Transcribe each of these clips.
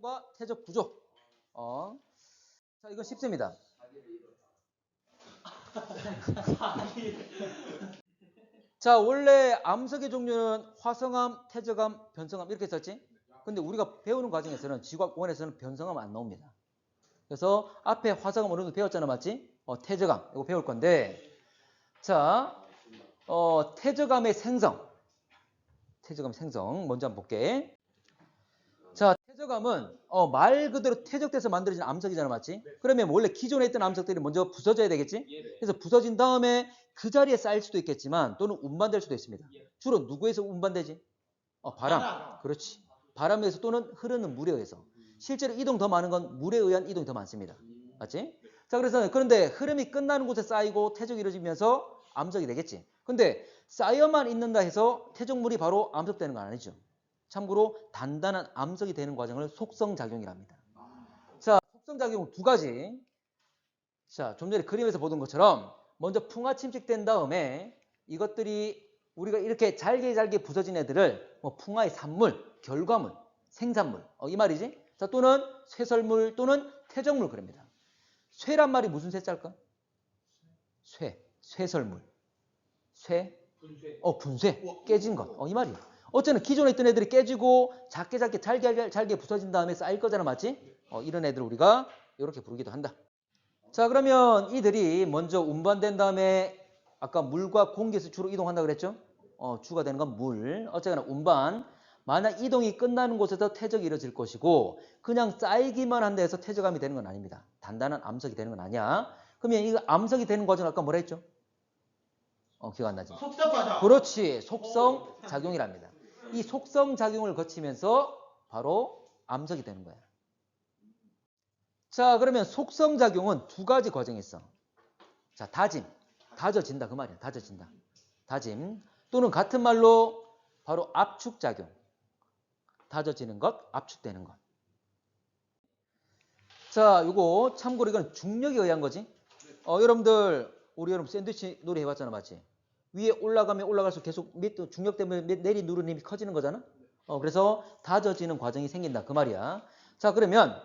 활동과 태적 구조. 자, 이건 쉽습니다. 자, 원래 암석의 종류는 화성암, 태적암, 변성암 이렇게 썼지? 근데 우리가 배우는 과정에서는 지구학 1에서는 변성암 안 나옵니다. 그래서 앞에 화성암 어느 정도 배웠잖아, 맞지? 태적암 이거 배울 건데, 자, 태적암의 생성. 태적암 생성 먼저 한번 볼게. 자, 태적암은 말 그대로 퇴적돼서 만들어진 암석이잖아, 맞지? 그러면 원래 기존에 있던 암석들이 먼저 부서져야 되겠지? 그래서 부서진 다음에 그 자리에 쌓일 수도 있겠지만 또는 운반될 수도 있습니다. 주로 누구에서 운반되지? 바람. 그렇지. 바람에 의해서 또는 흐르는 물에 의해서. 실제로 이동 더 많은 건 물에 의한 이동이 더 많습니다. 맞지? 자, 그런데 흐름이 끝나는 곳에 쌓이고 퇴적이 이루어지면서 암석이 되겠지. 근데 쌓여만 있는다 해서 퇴적물이 바로 암석되는 건 아니죠. 참고로 단단한 암석이 되는 과정을 속성작용이라 합니다. 자, 속성작용 두 가지. 자, 좀 전에 그림에서 보던 것처럼 먼저 풍화 침식된 다음에 이것들이 우리가 이렇게 잘게 부서진 애들을 풍화의 산물, 결과물, 생산물 이 말이지. 자, 또는 쇠설물 또는 퇴적물 그럽니다. 쇠란 말이 무슨 쇠자일까? 쇠설물. 분쇄. 깨진 것. 이 말이야. 어쨌든 기존에 있던 애들이 깨지고 작게 잘게 부서진 다음에 쌓일 거잖아, 맞지? 이런 애들 우리가 이렇게 부르기도 한다. 자, 그러면 이들이 먼저 운반된 다음에 아까 물과 공기에서 주로 이동한다 그랬죠? 주가 되는 건 물. 어쨌거나 운반. 만약 이동이 끝나는 곳에서 퇴적이 이루어질 것이고 그냥 쌓이기만 한데 해서 퇴적암이 되는 건 아닙니다. 단단한 암석이 되는 건 아니야. 그러면 이 암석이 되는 과정은 아까 뭐라 했죠? 기억 안 나지? 속성작용. 그렇지. 속성작용이랍니다. 이 속성작용을 거치면서 바로 암석이 되는 거야. 자, 그러면 속성작용은 두 가지 과정이 있어. 자, 다짐. 다져진다 그 말이야. 다져진다. 다짐. 또는 같은 말로 바로 압축작용. 다져지는 것, 압축되는 것. 자, 요거 참고로 이건 중력에 의한 거지. 여러분들 우리 여러분 샌드위치 놀이 해봤잖아, 맞지? 위에 올라가면 올라갈수록 계속 중력 때문에 내리 누르는 힘이 커지는 거잖아. 그래서 다져지는 과정이 생긴다 그 말이야. 자, 그러면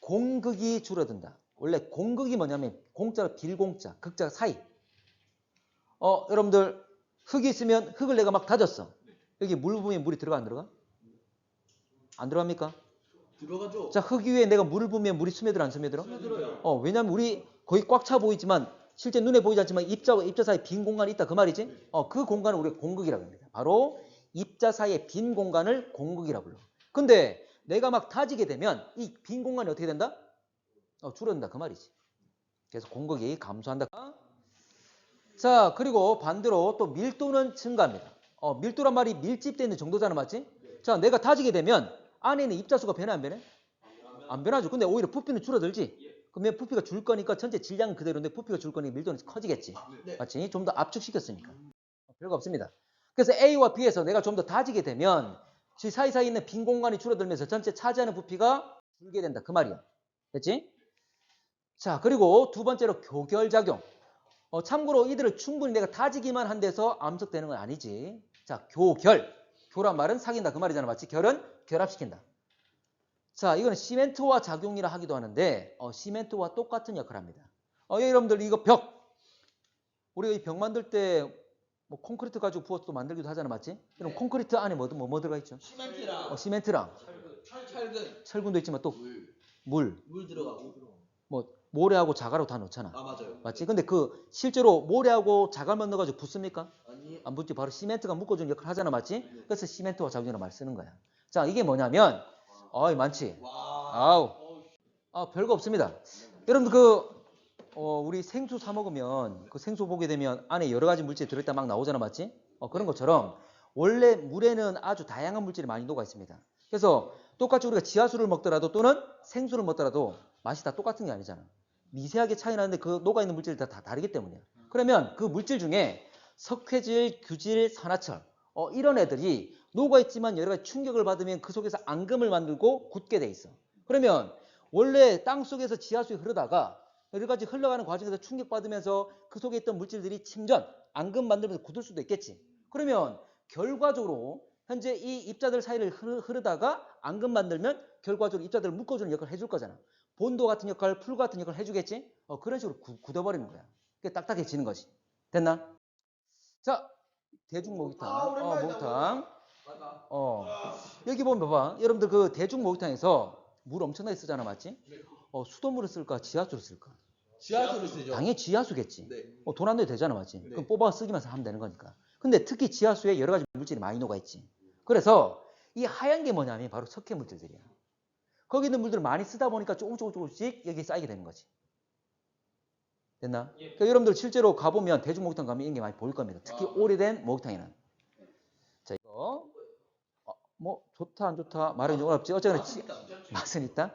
공극이 줄어든다. 원래 공극이 뭐냐면 공자로 빌공자, 극자 사이. 여러분들 흙이 있으면 흙을 내가 막 다졌어. 여기 물 부으면 물이 들어가 안 들어가? 안 들어갑니까? 들어가죠. 자, 흙 위에 내가 물을 부으면 물이 스며들어 안 스며들어? 스며들어요. 왜냐면 우리 거의 꽉 차 보이지만 실제 눈에 보이지 않지만 입자 사이에 빈 공간이 있다 그 말이지? 그 공간을 우리가 공극이라고 합니다. 바로 입자 사이에 빈 공간을 공극이라고 불러. 근데 내가 막 다지게 되면 이 빈 공간이 어떻게 된다? 줄어든다 그 말이지. 그래서 공극이 감소한다. 자, 그리고 반대로 또 밀도는 증가합니다. 밀도란 말이 밀집되어 있는 정도잖아, 맞지? 자, 내가 다지게 되면 안에 있는 입자수가 변해 안 변해? 안 변하죠. 근데 오히려 부피는 줄어들지. 그러면 부피가 줄 거니까 전체 질량은 그대로인데 부피가 줄 거니까 밀도는 커지겠지. 맞지? 좀 더 압축시켰으니까. 별거 없습니다. 그래서 A와 B에서 내가 좀 더 다지게 되면 그 사이사이 있는 빈 공간이 줄어들면서 전체 차지하는 부피가 줄게 된다. 그 말이야. 됐지? 자, 그리고 두 번째로 교결작용. 참고로 이들을 충분히 내가 다지기만 한 데서 암석되는 건 아니지. 자, 교결. 교란 말은 사귄다. 그 말이잖아. 맞지? 결은 결합시킨다. 자, 이거는 시멘트와 작용이라 하기도 하는데 시멘트와 똑같은 역할을 합니다. 여러분들 이거 벽. 우리가 이 벽 만들 때 뭐 콘크리트 가지고 부어서 또 만들기도 하잖아. 맞지? 그럼 콘크리트 안에 뭐 들어가 있죠? 시멘트랑 철근도 있지만 또 물 들어가고. 뭐 모래하고 자갈하고 다 넣잖아. 맞아요. 맞지? 근데 그 실제로 모래하고 자갈만 넣어가지고 붓습니까? 아니. 안 붓지. 바로 시멘트가 묶어주는 역할을 하잖아. 맞지? 그래서 시멘트와 작용이라는 말 쓰는 거야. 자, 이게 뭐냐면 많지? 별거 없습니다. 여러분들 우리 생수 사 먹으면 그 생수 보게 되면 안에 여러 가지 물질이 들어있다 막 나오잖아, 맞지? 그런 것처럼 원래 물에는 아주 다양한 물질이 많이 녹아 있습니다. 그래서 똑같이 우리가 지하수를 먹더라도 또는 생수를 먹더라도 맛이 다 똑같은 게 아니잖아. 미세하게 차이 나는데 그 녹아 있는 물질이 다 다르기 때문이야. 그러면 그 물질 중에 석회질, 규질, 산화철 이런 애들이 녹아 있지만 여러 가지 충격을 받으면 그 속에서 앙금을 만들고 굳게 돼 있어. 그러면 원래 땅 속에서 지하수에 흐르다가 여러 가지 흘러가는 과정에서 충격받으면서 그 속에 있던 물질들이 침전, 앙금 만들면서 굳을 수도 있겠지. 그러면 결과적으로 현재 이 입자들 사이를 흐르다가 앙금 만들면 결과적으로 입자들을 묶어주는 역할을 해줄 거잖아. 본도 같은 역할, 풀 같은 역할을 해주겠지? 그런 식으로 굳어버리는 거야. 그게 딱딱해지는 거지. 됐나? 자, 대중 목욕탕. 목욕탕. 여기 보면 봐봐. 여러분들 그 대중 목욕탕에서 물 엄청나게 쓰잖아, 맞지? 수돗물을 쓸까, 지하수를 쓸까? 지하수를 쓰죠. 당연히 지하수겠지. 네. 돈 안 내도 되잖아, 맞지? 네. 그럼 뽑아 쓰기만 하면 되는 거니까. 근데 특히 지하수에 여러 가지 물질이 많이 녹아있지. 그래서 이 하얀 게 뭐냐면 바로 석회 물질들이야. 거기 있는 물들을 많이 쓰다 보니까 조금씩 여기 쌓이게 되는 거지. 됐나? 그러니까 여러분들 실제로 가보면 대중 목욕탕 가면 이런 게 많이 보일 겁니다. 특히 오래된 목욕탕에는. 자, 이거 뭐 좋다 안 좋다 말하기 좀 어렵지. 어쨌거나 맛은 있다.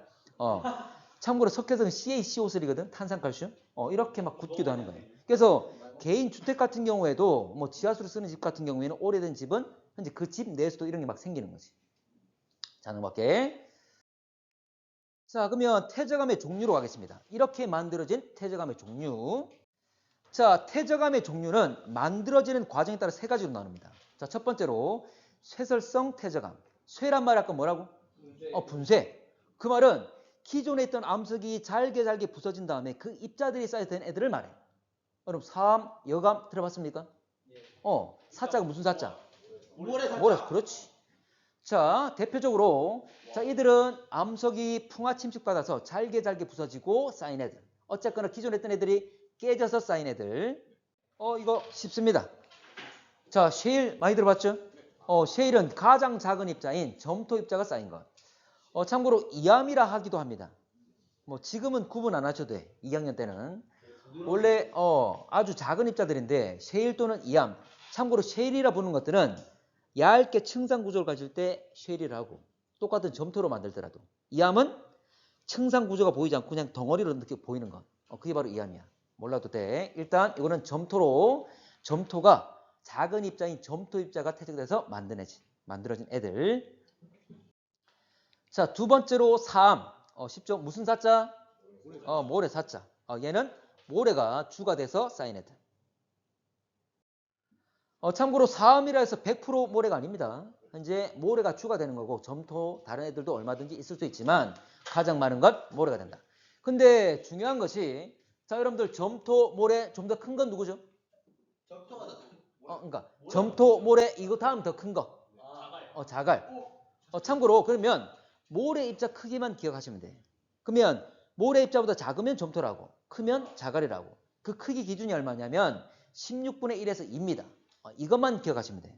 참고로 석회성은 CaCO3거든. 탄산칼슘. 이렇게 막 굳기도 하는 거예요. 그래서 개인 주택 같은 경우에도 뭐 지하수를 쓰는 집 같은 경우에는 오래된 집은 현재 그 집 내에서도 이런 게 막 생기는 거지. 자, 넘어갈게. 자, 그러면 태저감의 종류로 가겠습니다. 이렇게 만들어진 태저감의 종류. 자, 태저감의 종류는 만들어지는 과정에 따라 세 가지로 나눕니다. 자, 첫 번째로 쇠설성 태저감. 쇠란 말이 아까 뭐라고? 분쇄. 그 말은 기존에 있던 암석이 잘게 부서진 다음에 그 입자들이 쌓여있던 애들을 말해. 여러분 사암, 여감 들어봤습니까? 사자가 무슨 사자? 모래. 그렇지. 자, 대표적으로 자, 이들은 암석이 풍화 침식받아서 잘게 부서지고 쌓인 애들. 어쨌거나 기존에 있던 애들이 깨져서 쌓인 애들. 이거 쉽습니다. 자, 셰일 많이 들어봤죠? 셰일은 가장 작은 입자인 점토 입자가 쌓인 것. 참고로 이암이라 하기도 합니다. 뭐 지금은 구분 안 하셔도 돼. 2학년 때는. 원래 아주 작은 입자들인데 셰일 또는 이암. 참고로 셰일이라 부르는 것들은 얇게 층상 구조를 가질 때 셰일이라 하고 똑같은 점토로 만들더라도 이암은 층상 구조가 보이지 않고 그냥 덩어리로 이렇게 보이는 것. 그게 바로 이암이야. 몰라도 돼. 일단 이거는 점토가 작은 입자인 점토 입자가 퇴적돼서 만들어진 애들. 자, 두 번째로 사암. 쉽죠? 무슨 사자? 모래 사자. 얘는 모래가 주가 돼서 쌓인 애들. 참고로 사암이라 해서 100% 모래가 아닙니다. 현재 모래가 주가 되는 거고 점토 다른 애들도 얼마든지 있을 수 있지만 가장 많은 건 모래가 된다. 근데 중요한 것이 자, 여러분들 점토 모래 좀 더 큰 건 누구죠? 점토가 더 그러니까 점토 모래 이거 다음 더 큰 거. 자갈. 참고로 그러면 모래 입자 크기만 기억하시면 돼. 그러면 모래 입자보다 작으면 점토라고 크면 자갈이라고. 그 크기 기준이 얼마냐면 16분의 1에서 2입니다. 이것만 기억하시면 돼.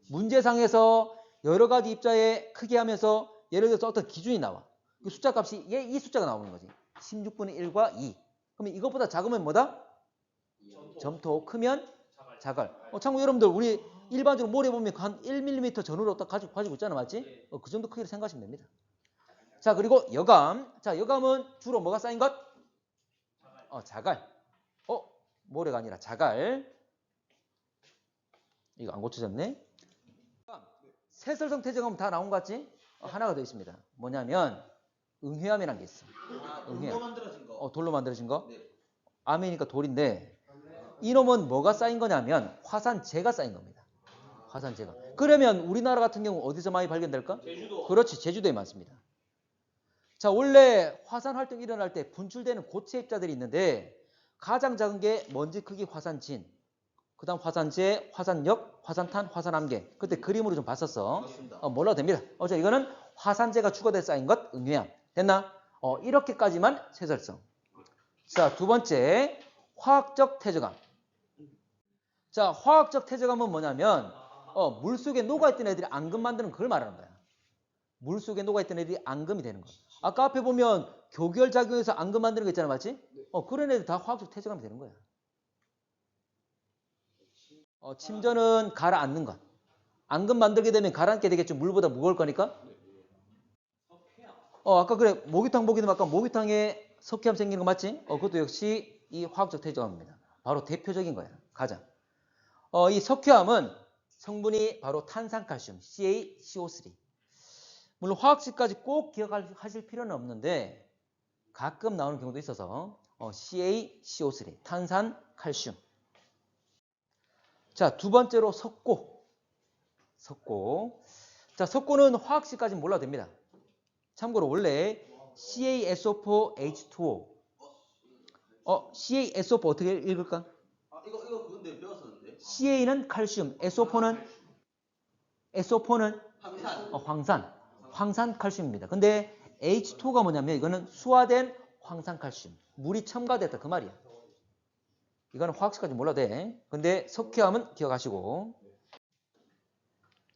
문제상에서 여러 가지 입자의 크기 하면서 예를 들어서 어떤 기준이 나와. 그 숫자 값이 이 숫자가 나오는 거지. 16분의 1과 2. 그러면 이것보다 작으면 뭐다? 점토. 크면 자갈. 참고로 여러분들 우리 일반적으로 모래 보면 한 1mm 전후로 딱 가지고 있잖아. 맞지? 그 정도 크기로 생각하시면 됩니다. 자, 그리고 여감. 자, 여감은 주로 뭐가 쌓인 것? 자갈. 모래가 아니라 자갈. 이거 안 고쳐졌네. 쇠설성 태저감은 다 나온 것 같지? 하나가 더 있습니다. 뭐냐면 응회암이라는 게 있어. 돌로 만들어진 거. 돌로 만들어진 거? 네. 암이니까 돌인데 이놈은 뭐가 쌓인 거냐면 화산재가 쌓인 겁니다. 화산재가. 그러면 우리나라 같은 경우 어디서 많이 발견될까? 제주도. 그렇지. 제주도에 많습니다. 자, 원래 화산 활동이 일어날 때 분출되는 고체 입자들이 있는데 가장 작은 게 먼지 크기 화산진, 그 다음 화산재, 화산역, 화산탄, 화산암계. 그때 그림으로 좀 봤었어. 몰라도 됩니다. 이거는 화산재가 추가돼 쌓인 것, 응회암. 됐나? 이렇게까지만 쇠설성. 자, 두 번째, 화학적 태저감. 자, 화학적 태저감은 뭐냐면 물속에 녹아있던 애들이 앙금 만드는 그걸 말하는 거야. 물속에 녹아있던 애들이 앙금이 되는 거야. 아까 앞에 보면 교결작용에서 앙금 만드는 거 있잖아, 맞지? 그런 애들 다 화학적 태저감이 되는 거야. 침전은 가라앉는 것. 앙금 만들게 되면 가라앉게 되겠죠. 물보다 무거울 거니까. 아까 그래 목욕탕 보기는 아까 목욕탕에 석회암 생기는 거 맞지? 그것도 역시 이 화학적 태저감입니다. 바로 대표적인 거야. 가장. 이 석회암은 성분이 바로 탄산칼슘, CaCO3. 물론 화학식까지 꼭 기억하실 필요는 없는데 가끔 나오는 경우도 있어서 CaCO3, 탄산칼슘. 자, 두 번째로 석고. 자, 석고는 화학식까지는 몰라도 됩니다. 참고로 원래 CaSO4H2O CaSO4 어떻게 읽을까? 아, 이거 그건데 배웠었는데. Ca는 칼슘, SO4는 항산. 황산 칼슘입니다. 근데 H2가 뭐냐면 이거는 수화된 황산 칼슘. 물이 첨가됐다 그 말이야. 이거는 화학식까지 몰라도 돼. 근데 석회암은 기억하시고.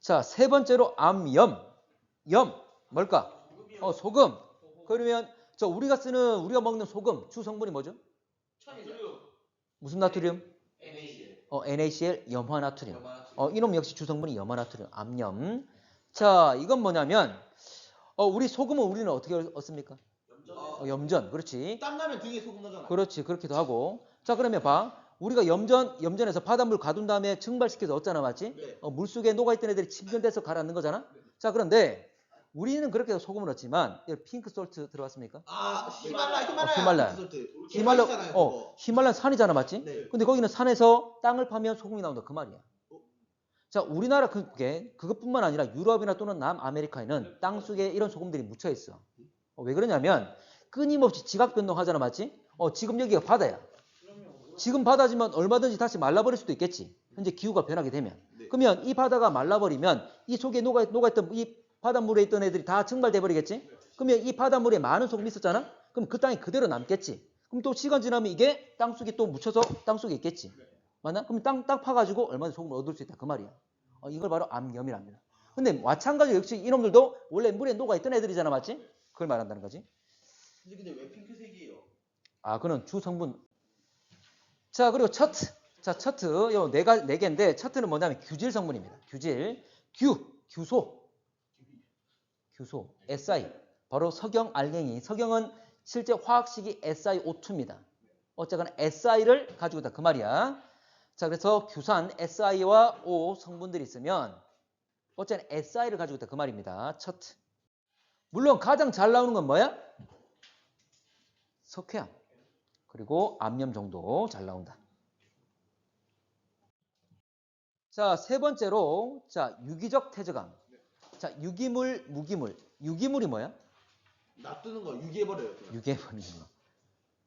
자, 세 번째로 암염. 염 뭘까? 소금. 그러면 우리가 먹는 소금 주 성분이 뭐죠? 무슨 나트륨? NaCl 염화나트륨. 이놈 역시 주 성분이 염화나트륨. 암염. 자, 이건 뭐냐면 우리 소금은 우리는 어떻게 얻습니까? 염전. 그렇지. 땀 나면 등에 소금 나잖아. 그렇지. 그렇기도 하고. 자, 그러면 봐. 우리가 염전에서 바닷물 가둔 다음에 증발시켜서 얻잖아, 맞지? 네. 물속에 녹아있던 애들이 침전돼서 가라앉는 거잖아? 자, 그런데 우리는 그렇게 해서 소금을 얻지만 여기 핑크 솔트 들어봤습니까? 아, 히말라야. 히말라야. 그거. 히말라야 산이잖아, 맞지? 네. 근데 거기는 산에서 땅을 파면 소금이 나온다 그 말이야. 자, 우리나라 그것뿐만 아니라 유럽이나 또는 남아메리카에는 땅 속에 이런 소금들이 묻혀 있어. 왜 그러냐면 끊임없이 지각 변동하잖아, 맞지? 지금 여기가 바다야. 지금 바다지만 얼마든지 다시 말라버릴 수도 있겠지. 현재 기후가 변하게 되면. 네. 그러면 이 바다가 말라버리면 이 속에 녹아있던 이 바닷물에 있던 애들이 다 증발돼 버리겠지. 그러면 이 바닷물에 많은 소금이 있었잖아. 그럼 그 땅이 그대로 남겠지. 그럼 또 시간 지나면 이게 땅 속에 또 묻혀서 땅 속에 있겠지. 맞나? 그럼 땅 파가지고 얼마든지 소금을 얻을 수 있다. 그 말이야. 이걸 바로 암염이랍니다. 근데 마찬가지로 역시 이놈들도 원래 물에 녹아있던 애들이잖아. 맞지? 그걸 말한다는 거지. 근데 왜 핑크색이에요? 그는 주 성분. 자, 그리고 셔트. 자, 셔트. 요 네 개인데 셔트는 뭐냐면 규질 성분입니다. 규질. 규소. Si. 바로 석영 알갱이. 석영은 실제 화학식이 SiO2입니다. 어쨌거나 SI를 가지고 있다 그 말이야. 자, 그래서 규산 SI와 O 성분들이 있으면 어쨌든 SI를 가지고 있다 그 말입니다. 셔트. 물론 가장 잘 나오는 건 뭐야? 석회암. 그리고 암염 정도 잘 나온다. 자, 세 번째로 유기적 태저감. 자, 유기물, 무기물. 유기물이 뭐야? 놔두는 거 유기해버려요. 유기해버리는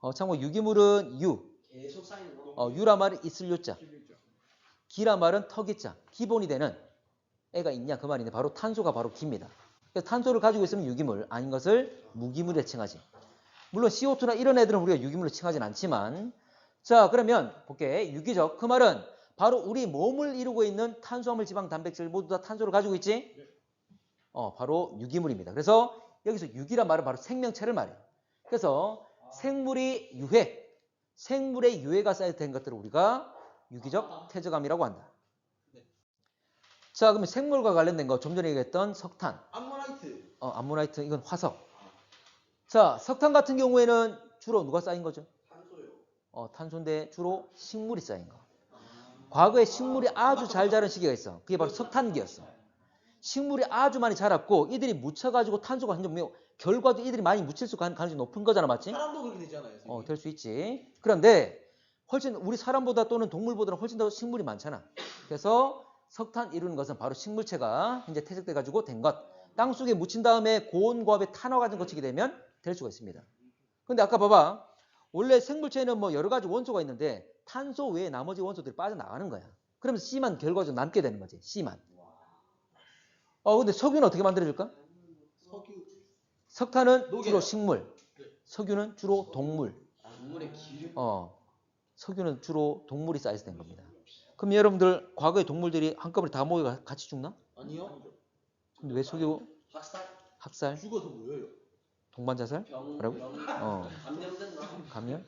거. 참고 유기물은 계속 쌓이는 거. 유라 말은 있을 유자. 기라 말은 턱이자. 기본이 되는 애가 있냐 그 말인데 바로 탄소가 바로 기입니다. 그래서 탄소를 가지고 있으면 유기물, 아닌 것을 무기물에 칭하지. 물론 CO2나 이런 애들은 우리가 유기물로 칭하진 않지만, 자, 그러면 볼게. 유기적. 그 말은 바로 우리 몸을 이루고 있는 탄수화물, 지방, 단백질 모두 다 탄소를 가지고 있지? 바로 유기물입니다. 그래서 여기서 유기란 말은 바로 생명체를 말해요. 그래서 생물의 유해가 쌓여된 것들을 우리가 유기적 태저감이라고 한다. 자, 그러면 생물과 관련된 거 좀 전에 얘기했던 석탄. 암모나이트. 암모나이트, 이건 화석. 자, 석탄 같은 경우에는 주로 누가 쌓인 거죠? 탄소요. 탄소인데 주로 식물이 쌓인 거. 과거에 식물이 아주 잘 자란 시기가 있어. 그게 바로 석탄기였어. 식물이 아주 많이 자랐고 이들이 묻혀가지고 탄소가 굉장히 결과도 이들이 많이 묻힐 수 있는 가능성이 높은 거잖아, 맞지? 사람도 그렇게 되잖아요. 될 수 있지. 그런데 훨씬 우리 사람보다 또는 동물보다는 훨씬 더 식물이 많잖아. 그래서 석탄 이루는 것은 바로 식물체가 이제 퇴적돼 가지고 된 것. 땅 속에 묻힌 다음에 고온고압에 탄화 과정 거치게 되면 될 수가 있습니다. 근데 아까 봐봐. 원래 생물체에는 뭐 여러 가지 원소가 있는데 탄소 외에 나머지 원소들이 빠져나가는 거야. 그러면서 C만 결과적으로 남게 되는 거지. C만. 근데 석유는 어떻게 만들어질까? 석탄은 주로 식물. 석유는 주로 동물. 동물의 기름. 석유는 주로 동물이 쌓여서 된 겁니다. 그럼 여러분들 과거에 동물들이 한꺼번에 다 모여 같이 죽나? 아니요. 근데 왜 석유? 학살? 죽어서 모여요. 동반자살? 뭐라고? 감염됐나? 감염?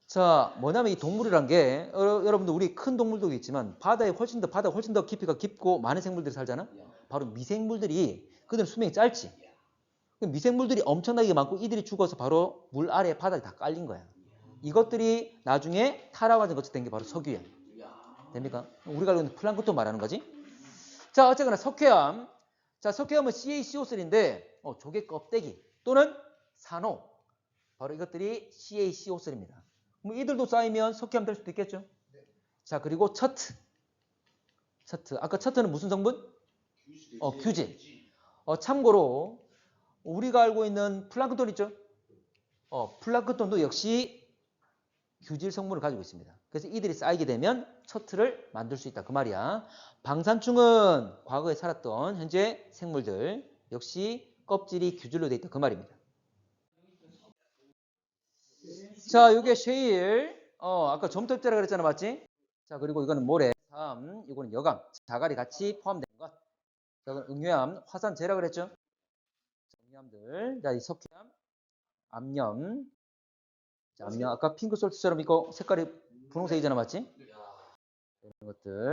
자, 뭐냐면 이 동물이란 게 여러분들 우리 큰 동물도 있지만 바다가 훨씬 더 깊이가 깊고 많은 생물들이 살잖아. 바로 미생물들이 그들은 수명이 짧지. 미생물들이 엄청나게 많고 이들이 죽어서 바로 물 아래 바닥에 다 깔린 거야. 이것들이 나중에 타라 과정 거쳐 된 게 바로 석유야. 됩니까? 우리가 알고 있는 플랑크톤 말하는 거지. 자, 어쨌거나 석회암. 자, 석회암은 CaCO3인데 조개 껍데기 또는 산호. 바로 이것들이 CaCO3입니다. 그럼 이들도 쌓이면 석회암 될 수도 있겠죠. 자, 그리고 셔트. 아까 셔트는 무슨 성분? 규질. 참고로 우리가 알고 있는 플랑크톤 있죠? 플랑크톤도 역시 규질 성분을 가지고 있습니다. 그래서 이들이 쌓이게 되면 처트를 만들 수 있다 그 말이야. 방산충은 과거에 살았던 현재 생물들 역시 껍질이 규질로 돼 있다 그 말입니다. 자, 이게 셰일. 아까 점토입자라 그랬잖아, 맞지? 자, 그리고 이거는 모래, 이거는 여강, 자갈이 같이 포함된 것. 자, 이건 응유암, 화산재라 그랬죠? 응유암들. 자, 이 석회암, 암염. 자, 암염. 아까 핑크솔트처럼 이거 색깔이 분홍색이잖아, 맞지? 이런 것들.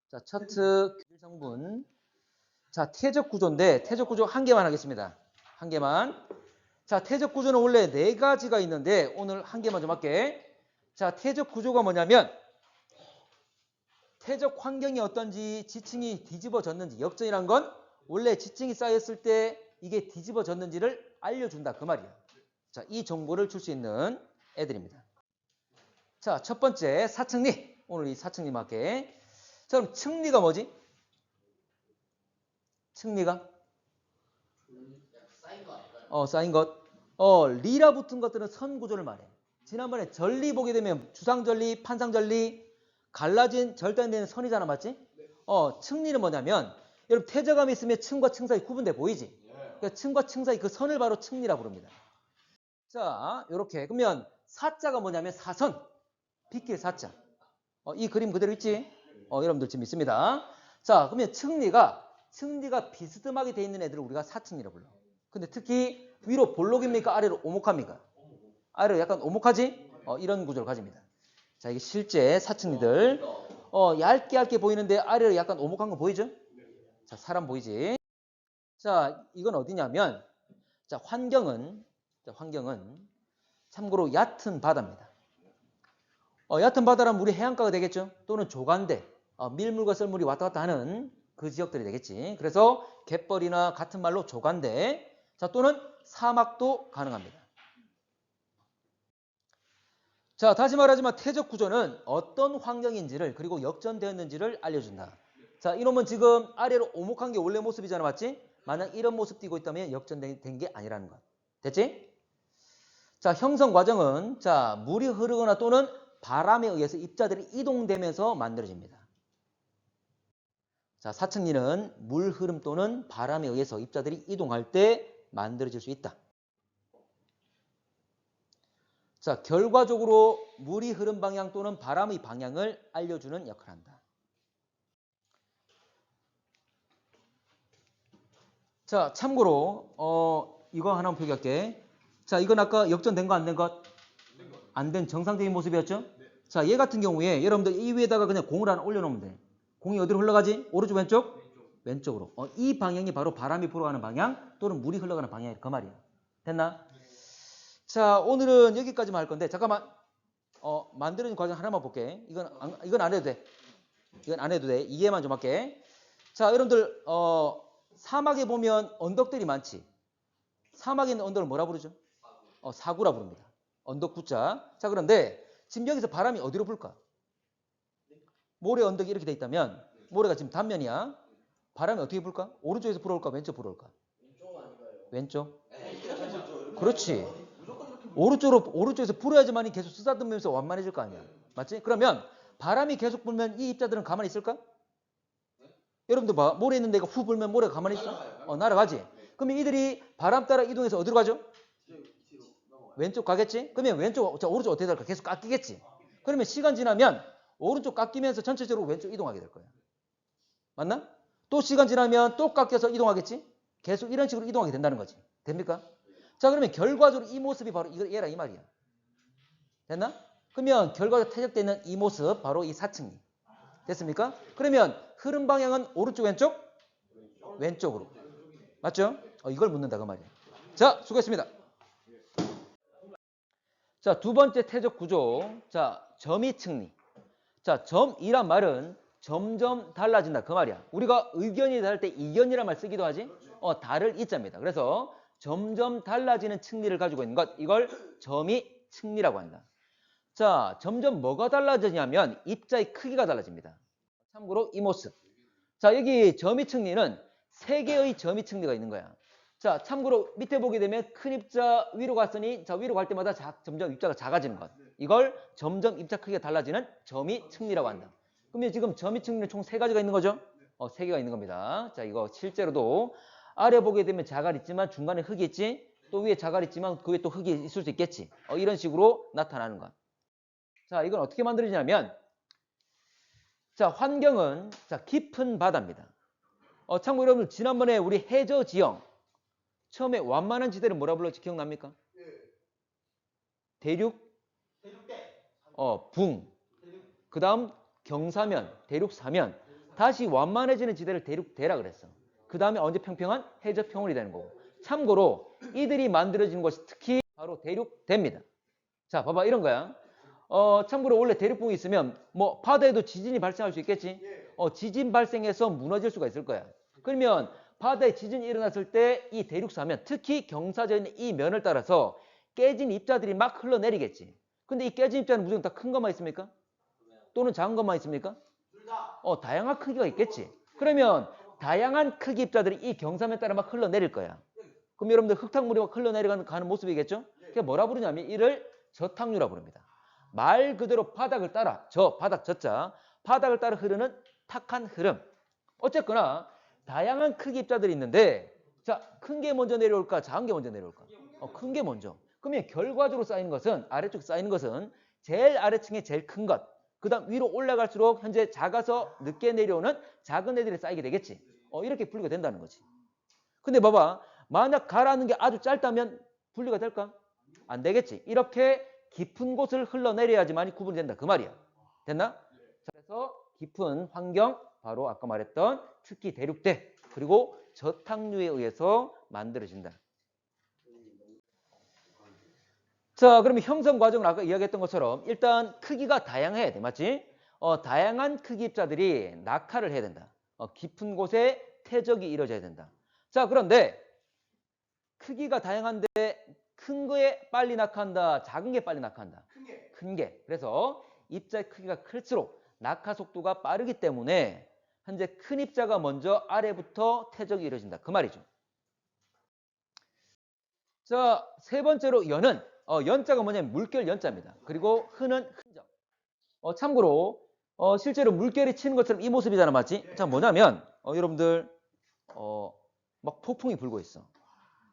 자, 처트 규질 성분. 자, 태적 구조인데 태적 구조 한 개만 하겠습니다. 한 개만. 자, 태적 구조는 원래 4가지가 있는데 오늘 한 개만 좀 할게. 자, 태적 구조가 뭐냐면 태적 환경이 어떤지 지층이 뒤집어졌는지 역전이란 건 원래 지층이 쌓였을 때 이게 뒤집어졌는지를 알려준다 그 말이야. 자, 이 정보를 줄 수 있는 애들입니다. 자, 첫 번째 사층리. 오늘 이 사층리 할게. 자, 그럼 층리가 뭐지? 층리가? 쌓인 거 아닐까요? 쌓인 것. 리라 붙은 것들은 선 구조를 말해. 지난번에 전리 보게 되면 주상전리, 판상전리, 갈라진 절단되는 선이잖아, 맞지? 층리는 뭐냐면 여러분 태저감이 있으면 층과 층 사이 구분돼 보이지? 그러니까 층과 층 사이 그 선을 바로 층리라 부릅니다. 자, 요렇게. 그러면 사자가 뭐냐면 사선. 빗길 사자. 이 그림 그대로 있지? 여러분들 지금 있습니다. 자, 그러면 층리가 비스듬하게 돼 있는 애들을 우리가 사층리라 불러. 근데 특히 위로 볼록입니까? 아래로 오목합니까? 아래로 약간 오목하지? 이런 구조를 가집니다. 자, 이게 실제 사층리들. 얇게 보이는데 아래로 약간 오목한 거 보이죠? 자, 사람 보이지? 자, 이건 어디냐면, 자, 환경은 참고로 얕은 바다입니다. 얕은 바다라면 우리 해안가가 되겠죠? 또는 조간대, 밀물과 썰물이 왔다 갔다 하는 그 지역들이 되겠지. 그래서 갯벌이나 같은 말로 조간대, 자, 또는 사막도 가능합니다. 자, 다시 말하지만 태적 구조는 어떤 환경인지를 그리고 역전되었는지를 알려준다. 자, 이놈은 지금 아래로 오목한 게 원래 모습이잖아, 맞지? 만약 이런 모습 띄고 있다면 역전된 게 아니라는 것. 됐지? 자, 형성 과정은 자, 물이 흐르거나 또는 바람에 의해서 입자들이 이동되면서 만들어집니다. 자, 사층리는 물 흐름 또는 바람에 의해서 입자들이 이동할 때 만들어질 수 있다. 자, 결과적으로 물이 흐른 방향 또는 바람의 방향을 알려주는 역할을 한다. 자, 참고로 이거 하나 표기할게. 자, 이건 아까 역전된 거 안 된 것? 안 된 정상적인 모습이었죠? 자, 얘 같은 경우에 여러분들 이 위에다가 그냥 공을 하나 올려놓으면 돼. 공이 어디로 흘러가지? 오른쪽 왼쪽? 왼쪽으로. 이 방향이 바로 바람이 불어가는 방향 또는 물이 흘러가는 방향이 그 말이야. 됐나? 자, 오늘은 여기까지만 할 건데 잠깐만. 만드는 과정 하나만 볼게. 이건 안 해도 돼. 이건 안 해도 돼. 이해만 좀 할게. 자, 여러분들 사막에 보면 언덕들이 많지. 사막에 있는 언덕을 뭐라 부르죠? 사구라 부릅니다. 언덕 구자. 자, 그런데 지금 여기서 바람이 어디로 불까? 모래 언덕이 이렇게 돼 있다면 모래가 지금 단면이야. 바람이 어떻게 불까? 오른쪽에서 불어올까? 왼쪽 불어올까? 왼쪽 아닌가요? 왼쪽? 왼쪽. 그렇지. 무조건 이렇게 오른쪽에서 불어야지만이 계속 쓰다듬으면서 완만해질 거 아니야. 맞지? 그러면 바람이 계속 불면 이 입자들은 가만히 있을까? 여러분들 봐. 모래 있는 데가 후 불면 모래가 가만히 있어? 날아가지. 그러면 이들이 바람 따라 이동해서 어디로 가죠? 뒤로 넘어가요. 왼쪽 가겠지? 그러면 오른쪽 어떻게 될까? 계속 깎이겠지? 그러면 시간 지나면 오른쪽 깎이면서 전체적으로 왼쪽 이동하게 될 거야. 맞나? 또 시간 지나면 또 깎여서 이동하겠지? 계속 이런 식으로 이동하게 된다는 거지. 됩니까? 자, 그러면 결과적으로 이 모습이 바로 얘라 이 말이야. 됐나? 그러면 결과적으로 퇴적되는 이 모습 바로 이 사층리. 됐습니까? 그러면 흐름 방향은 오른쪽 왼쪽? 왼쪽으로. 맞죠? 이걸 묻는다 그 말이야. 자, 수고했습니다. 자, 두 번째 퇴적 구조. 자, 점이 층리. 자, 점이란 말은 점점 달라진다 그 말이야. 우리가 의견이 다를 때 이견이란 말 쓰기도 하지. 다를 이자입니다. 그래서 점점 달라지는 층리를 가지고 있는 것, 이걸 점이 층리라고 한다. 자, 점점 뭐가 달라지냐면 입자의 크기가 달라집니다. 참고로 이 모습. 자, 여기 점이 층리는 세 개의 점이 측리가 있는 거야. 자, 참고로 밑에 보게 되면 큰 입자 위로 갔으니 자 위로 갈 때마다 점점 입자가 작아지는 것. 이걸 점점 입자 크기가 달라지는 점이 측리라고 한다. 그러면 지금 점이 측리는 총 세 가지가 있는 거죠? 세 개가 있는 겁니다. 자, 이거 실제로도 아래 보게 되면 자갈 있지만 중간에 흙이 있지. 또 위에 자갈 있지만 그 위에 또 흙이 있을 수 있겠지. 이런 식으로 나타나는 것. 자, 이건 어떻게 만들어지냐면 자, 환경은 자 깊은 바다입니다. 참고로 여러분 지난번에 우리 해저 지형 처음에 완만한 지대를 뭐라 불렀지 기억납니까? 대륙, 붕. 그 다음 경사면, 대륙사면. 다시 완만해지는 지대를 대륙대라 그랬어. 그 다음에 언제 평평한 해저평원이 되는 거고. 참고로 이들이 만들어지는 것이 특히 바로 대륙대입니다. 자, 봐봐 이런 거야. 참고로 원래 대륙붕이 있으면 뭐 바다에도 지진이 발생할 수 있겠지. 지진 발생해서 무너질 수가 있을 거야. 그러면 바다에 지진이 일어났을 때 이 대륙사면, 특히 경사져 있는 이 면을 따라서 깨진 입자들이 막 흘러내리겠지. 근데 이 깨진 입자는 무조건 다 큰 것만 있습니까? 또는 작은 것만 있습니까? 다양한 크기가 있겠지. 그러면 다양한 크기 입자들이 이 경사면 따라 막 흘러내릴 거야. 그럼 여러분들 흙탕물이 막 흘러내려가는 모습이겠죠? 그게 뭐라 부르냐면 이를 저탕류라 부릅니다. 말 그대로 바닥을 따라, 바닥 저자, 바닥을 따라 흐르는 탁한 흐름. 어쨌거나 다양한 크기 입자들이 있는데 자, 큰 게 먼저 내려올까? 작은 게 먼저 내려올까? 큰 게 먼저. 그러면 결과적으로 쌓이는 것은 아래쪽에 쌓이는 것은 제일 아래층에 제일 큰 것. 그 다음 위로 올라갈수록 현재 작아서 늦게 내려오는 작은 애들이 쌓이게 되겠지. 이렇게 분리가 된다는 거지. 근데 봐봐. 만약 가라앉는 게 아주 짧다면 분리가 될까? 안 되겠지. 이렇게 깊은 곳을 흘러내려야지만 구분이 된다. 그 말이야. 됐나? 자, 그래서 깊은 환경, 바로 아까 말했던 특히 대륙대, 그리고 저탕류에 의해서 만들어진다. 자, 그러면 형성 과정을 아까 이야기했던 것처럼 일단 크기가 다양해야 돼. 맞지? 다양한 크기 입자들이 낙하를 해야 된다. 깊은 곳에 퇴적이 이루어져야 된다. 자, 그런데 크기가 다양한데 큰 거에 빨리 낙하한다. 작은 게 빨리 낙하한다. 큰 게. 그래서 입자의 크기가 클수록 낙하 속도가 빠르기 때문에 현재 큰 입자가 먼저 아래부터 퇴적이 이루어진다. 그 말이죠. 자, 세 번째로 연은 연자가 뭐냐면 물결 연자입니다. 그리고 흔은 흔적. 참고로 실제로 물결이 치는 것처럼 이 모습이잖아, 맞지? 자, 뭐냐면 여러분들 막 폭풍이 불고 있어.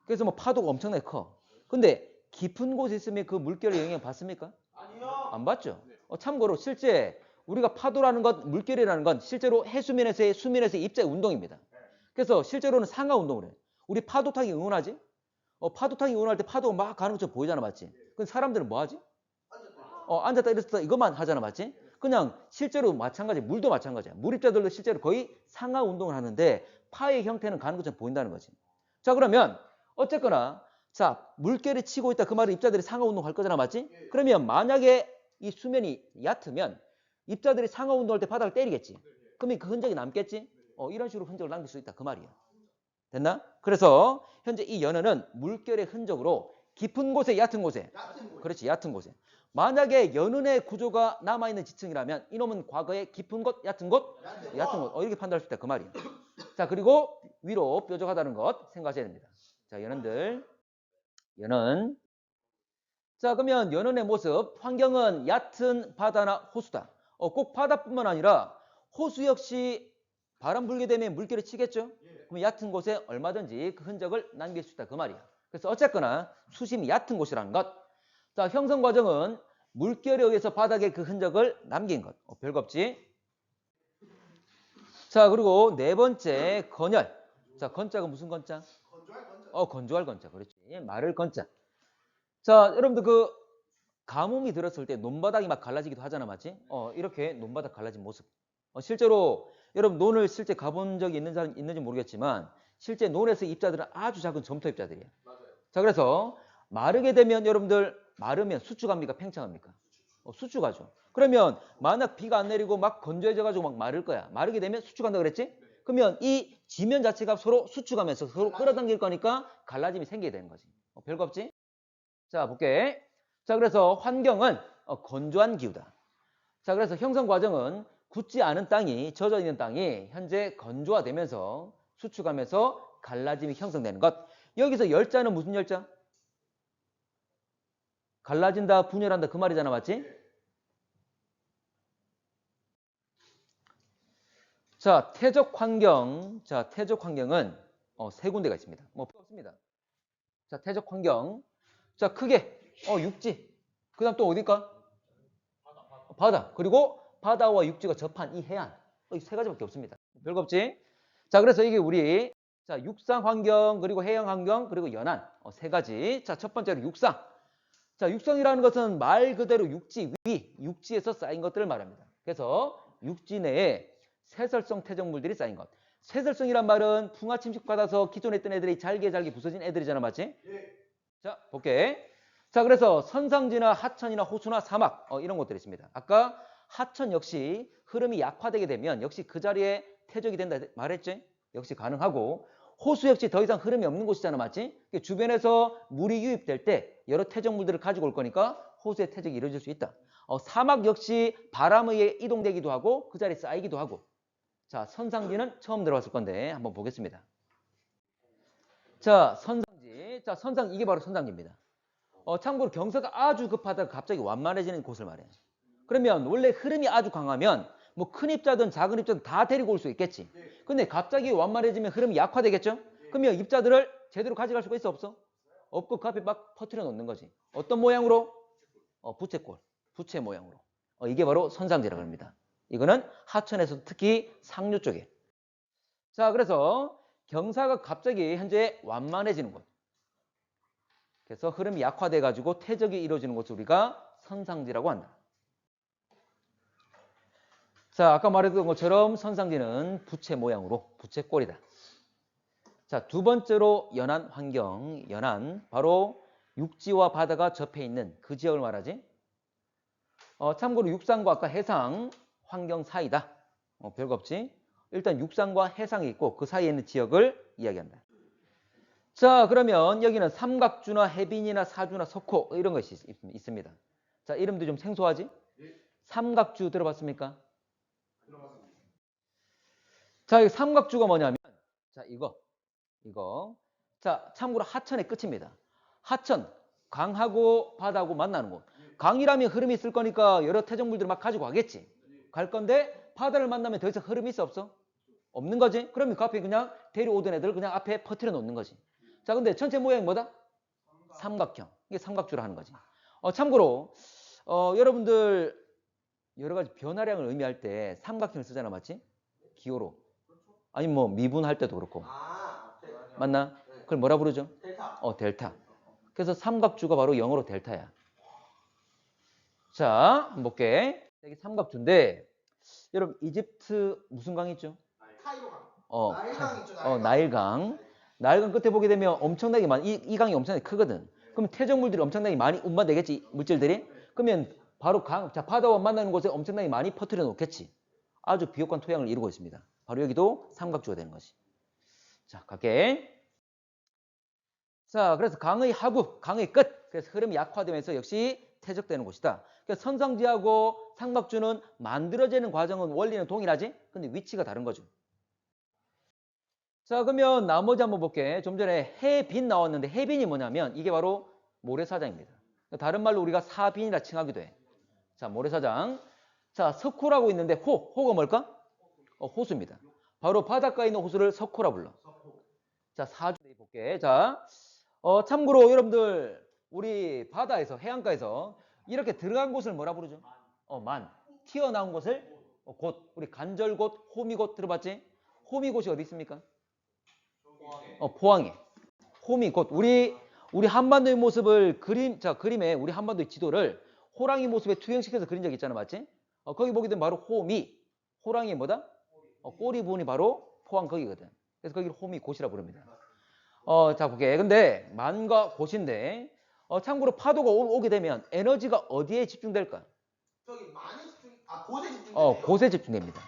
그래서 뭐 파도가 엄청나게 커. 근데 깊은 곳에 있으면 그 물결의 영향 받습니까? 아니요. 안 받죠. 참고로 실제 우리가 파도라는 것, 물결이라는 건 실제로 해수면에서의 수면에서의 입자의 운동입니다. 그래서 실제로는 상하 운동을 해. 우리 파도 타기 응원하지? 파도 타기 응원할 때 파도가 막 가는 것처럼 보이잖아, 맞지? 그럼 사람들은 뭐 하지? 앉았다 일어섰다 이것만 하잖아, 맞지? 그냥 실제로 마찬가지, 물도 마찬가지야. 물 입자들도 실제로 거의 상하 운동을 하는데 파의 형태는 가는 것처럼 보인다는 거지. 자, 그러면 어쨌거나 자, 물결이 치고 있다. 그 말은 입자들이 상하 운동할 거잖아, 맞지? 그러면 만약에 이 수면이 얕으면 입자들이 상하 운동할 때 바닥을 때리겠지. 그러면 그 흔적이 남겠지? 이런 식으로 흔적을 남길 수 있다. 그 말이야. 됐나? 그래서 현재 이 연어는 물결의 흔적으로 깊은 곳에 얕은 곳에. 그렇지, 얕은 곳에. 만약에 연운의 구조가 남아있는 지층이라면 이놈은 과거에 깊은 곳, 얕은 곳, 얕은 곳. 이렇게 판단할 수 있다. 그 말이야. 자, 그리고 위로 뾰족하다는 것 생각하셔야 됩니다. 자, 연은. 자, 그러면 연원의 모습, 환경은 얕은 바다나 호수다. 꼭 바다뿐만 아니라 호수 역시 바람 불게 되면 물결이 치겠죠? 그럼 얕은 곳에 얼마든지 그 흔적을 남길 수 있다. 그 말이야. 그래서 어쨌거나 수심이 얕은 곳이라는 것. 자, 형성 과정은 물결에 의해서 바닥에 그 흔적을 남긴 것. 별거 없지? 자, 그리고 네 번째, 건열. 자, 건자가 무슨 건자? 건조할 건자. 그렇지. 마를 건자. 자, 여러분들 그 가뭄이 들었을 때 논바닥이 막 갈라지기도 하잖아, 맞지? 이렇게 논바닥 갈라진 모습. 실제로 여러분 논을 실제 가본 적이 있는 사람 있는지 모르겠지만 실제 논에서 입자들은 아주 작은 점토 입자들이에요. 맞아요. 자, 그래서 마르게 되면 여러분들 마르면 수축합니까? 팽창합니까? 수축하죠. 그러면 만약 비가 안 내리고 막 건조해져가지고 막 마를 거야. 마르게 되면 수축한다 그랬지? 그러면 이 지면 자체가 서로 수축하면서 서로 끌어당길 거니까 갈라짐이 생기게 되는 거지. 별거 없지? 자, 볼게. 자, 그래서 환경은 건조한 기후다. 자, 그래서 형성 과정은 굳지 않은 땅이, 젖어 있는 땅이 현재 건조화되면서 수축하면서 갈라짐이 형성되는 것. 여기서 열자는 무슨 열자? 갈라진다, 분열한다 그 말이잖아, 맞지? 자, 태적 환경. 자, 태적 환경은 세 군데가 있습니다. 뭐 필요 없습니다. 자, 태적 환경. 자, 크게 육지. 그다음 또 어딜까? 바다. 그리고 바다와 육지가 접한 이 해안. 이 세 가지밖에 없습니다. 별거 없지? 자, 그래서 이게 우리 자, 육상 환경, 그리고 해양 환경, 그리고 연안 세 가지. 자, 첫 번째로 육상. 자, 육상이라는 것은 말 그대로 육지 위, 육지에서 쌓인 것들을 말합니다. 그래서 육지 내에 세설성 퇴적물들이 쌓인 것. 세설성이란 말은 풍화 침식받아서 기존에 있던 애들이 잘게 부서진 애들이잖아, 맞지? 자, 볼게. 자, 그래서 선상지나 하천이나 호수나 사막 이런 것들이 있습니다. 아까 하천 역시 흐름이 약화되게 되면 역시 그 자리에 퇴적이 된다 말했지? 역시 가능하고 호수 역시 더 이상 흐름이 없는 곳이잖아, 맞지? 주변에서 물이 유입될 때 여러 퇴적물들을 가지고 올 거니까 호수의 퇴적이 이루어질 수 있다. 사막 역시 바람에 의해 이동되기도 하고 그 자리에 쌓이기도 하고. 자, 선상지는 처음 들어봤을 건데 한번 보겠습니다. 자, 선상지. 자, 이게 바로 선상지입니다. 참고로 경사가 아주 급하다가 갑자기 완만해지는 곳을 말해요. 그러면 원래 흐름이 아주 강하면 뭐 큰 입자든 작은 입자든 다 데리고 올 수 있겠지. 근데 갑자기 완만해지면 흐름이 약화되겠죠? 그러면 입자들을 제대로 가져갈 수가 있어 없어? 없고 그 앞에 막 퍼뜨려 놓는 거지. 어떤 모양으로? 부채꼴. 부채 모양으로. 이게 바로 선상지라고 합니다. 이거는 하천에서 특히 상류 쪽에. 자, 그래서 경사가 갑자기 현재 완만해지는 곳. 그래서 흐름이 약화돼 가지고 퇴적이 이루어지는 것을 우리가 선상지라고 한다. 자, 아까 말했던 것처럼 선상지는 부채 모양으로 부채꼴이다. 자, 두 번째로 연안 환경. 연안 바로 육지와 바다가 접해 있는 그 지역을 말하지. 참고로 육상과 아까 해상 환경 사이다. 별거 없지. 일단 육상과 해상이 있고 그 사이에 있는 지역을 이야기한다. 자, 그러면 여기는 삼각주나 해빈이나 사주나 석호 이런 것이 있습니다. 자, 이름도 좀 생소하지? 삼각주 들어봤습니까? 자, 이 삼각주가 뭐냐면 자, 이거. 자, 참고로 하천의 끝입니다. 하천, 강하고 바다하고 만나는 곳. 강이라면 흐름이 있을 거니까 여러 퇴적물들을 막 가지고 가겠지. 갈 건데 바다를 만나면 더 이상 흐름이 있어 없어? 없는 거지. 그러면 그 앞에 그냥 데려오던 애들을 그냥 앞에 퍼뜨려 놓는 거지. 자, 근데 전체 모양이 뭐다? 삼각형. 이게 삼각주라 하는 거지. 참고로 여러분들 여러 가지 변화량을 의미할 때 삼각형을 쓰잖아, 맞지? 기호로. 아니 뭐 미분할 때도 그렇고. 맞나? 그걸 뭐라 부르죠? 델타. 델타. 그래서 삼각주가 바로 영어로 델타야. 자, 한번 볼게. 이게 삼각주인데 여러분 이집트 무슨 강 있죠? 카이로 강. 나일강 있죠, 나일강. 나일강 끝에 보게 되면 엄청나게 많이 이 강이 엄청나게 크거든. 그럼 퇴적물들이 엄청나게 많이 운반되겠지, 물질들이. 그러면 바로 자, 바다와 만나는 곳에 엄청나게 많이 퍼뜨려 놓겠지. 아주 비옥한 토양을 이루고 있습니다. 바로 여기도 삼각주가 되는 것이. 자, 갈게. 자, 그래서 강의 하부, 강의 끝. 그래서 흐름이 약화되면서 역시 퇴적되는 곳이다. 그래서 선상지하고 삼각주는 만들어지는 과정은 원리는 동일하지? 근데 위치가 다른 거죠. 자, 그러면 나머지 한번 볼게. 좀 전에 해빈 나왔는데 해빈이 뭐냐면 이게 바로 모래사장입니다. 다른 말로 우리가 사빈이라 칭하기도 해. 자, 모래사장. 자, 석호라고 있는데 호가 뭘까? 호수입니다. 바로 바닷가에 있는 호수를 석호라 불러. 자, 사주 볼게. 자, 참고로 여러분들 우리 바다에서 해안가에서 이렇게 들어간 곳을 뭐라 부르죠? 만. 튀어나온 곳을 곳. 우리 간절곶, 호미곶 들어봤지? 호미곶이 어디 있습니까? 포항에. 호미곶. 우리 한반도의 모습을 그림에 우리 한반도의 지도를 호랑이 모습에 투영시켜서 그린 적 있잖아, 맞지? 거기 보게 되면 바로 호미. 호랑이의 뭐다? 꼬리 부분이 바로 포항 거기거든. 그래서 거기를 호미곶이라 부릅니다. 자, 그게 근데 만과 곶인데 참고로 파도가 오게 되면 에너지가 어디에 집중될까? 저기 많이 곳에 집중돼요. 곶에 집중됩니다.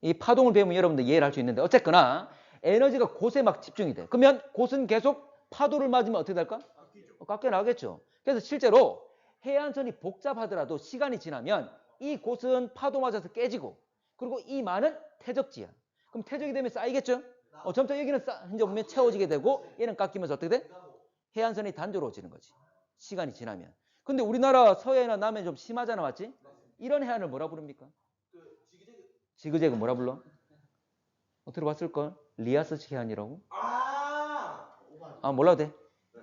이 파동을 배우면 여러분들 이해를 할 수 있는데 어쨌거나 에너지가 곶에 막 집중이 돼. 그러면 곶은 계속 파도를 맞으면 어떻게 될까? 깎여 나가겠죠. 그래서 실제로 해안선이 복잡하더라도 시간이 지나면 이 곶은 파도 맞아서 깨지고 그리고 이 만은 퇴적지야. 그럼 퇴적이 되면 쌓이겠죠? 점차 여기는 이제 보면 채워지게 되고 얘는 깎이면서 어떻게 돼? 해안선이 단조로워지는 거지. 시간이 지나면. 근데 우리나라 서해나 남해 좀 심하잖아, 맞지? 이런 해안을 뭐라 부릅니까? 지그재그 뭐라 불러? 들어봤을걸? 리아스식 해안이라고? 몰라도 돼.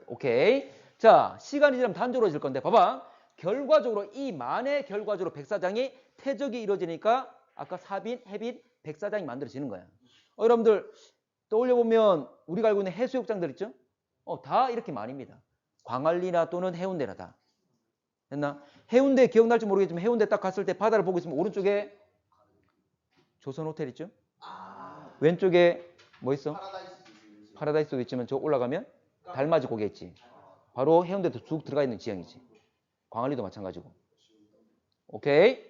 오케이. 자, 시간이 지나면 단조로워질 건데 봐봐. 결과적으로 이 만의 결과적으로 백사장이 퇴적이 이루어지니까 아까 사빈, 해빈, 백사장이 만들어지는 거야. 여러분들 떠올려보면 우리가 알고 있는 해수욕장들 있죠? 다 이렇게 만입니다. 광안리나 또는 해운대나 다. 됐나? 해운대 기억날지 모르겠지만 해운대 딱 갔을 때 바다를 보고 있으면 오른쪽에 조선호텔 있죠? 왼쪽에 뭐 있어? 파라다이스도 있지만 저 올라가면 달맞이 고개 있지. 바로 해운대도 쭉 들어가 있는 지형이지. 광안리도 마찬가지고. 오케이.